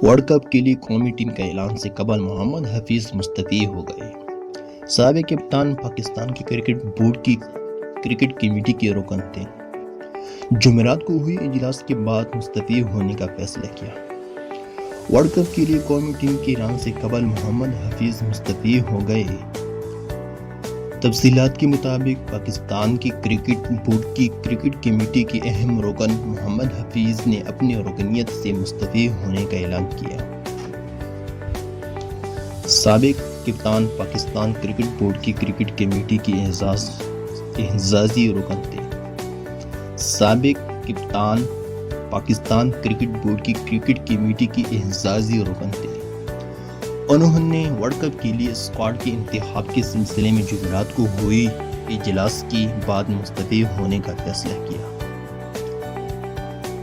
World cup کے لیے قومی ٹیم کا اعلان سے قبل محمد حفیظ مستعفی ہو گئے۔ سابق کپتان پاکستان کی کرکٹ بورڈ کی کرکٹ کمیٹی کے رکن تھے۔ جمعرات کو ہوئی اجلاس کے بعد مستعفی ہونے کا فیصلہ کیا۔ ورلڈ کپ کے لیے قومی ٹیم کے اعلان سے قبل محمد حفیظ مستعفی ہو گئے۔ تفصیلات کے مطابق پاکستان کی کرکٹ بورڈ کی کرکٹ کمیٹی کے اہم رکن محمد حفیظ نے اپنی رکنیت سے مستعفی ہونے کا اعلان کیا۔ سابق کپتان پاکستان کرکٹ بورڈ کی کرکٹ کمیٹی کے اعزازی رکن تھے۔ سابق کپتان پاکستان کرکٹ بورڈ کی کرکٹ کمیٹی کی اعزازی رکن تھے۔ انہوں نے ورلڈ کپ کے لیے اسکواڈ کے انتخاب کے سلسلے میں جمعرات کو ہوئی اجلاس کے بعد مستعفی ہونے کا فیصلہ کیا۔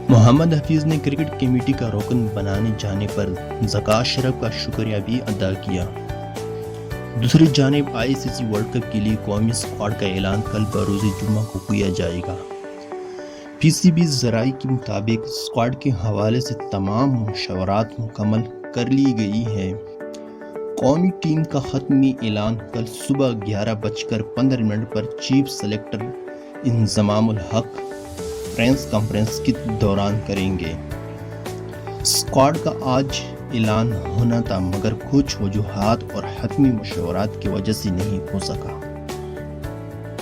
محمد حفیظ نے کرکٹ کمیٹی کا رکن بنائے جانے پر ذکا اشرف کا شکریہ بھی ادا کیا۔ دوسری جانب ICC ورلڈ کپ کے لیے قومی اسکواڈ کا اعلان کل بروز جمعہ کو کیا جائے گا۔ PCB ذرائع کے مطابق اسکواڈ کے حوالے سے تمام مشاورات مکمل کر لی گئی ہیں۔ قومی ٹیم کا حتمی اعلان کل صبح 11:15 پر چیف سلیکٹر انضمام الحق پریس کانفرنس کے دوران کریں گے۔ اسکواڈ کا آج اعلان ہونا تھا مگر کچھ وجوہات اور حتمی مشاورات کی وجہ سے نہیں ہو سکا۔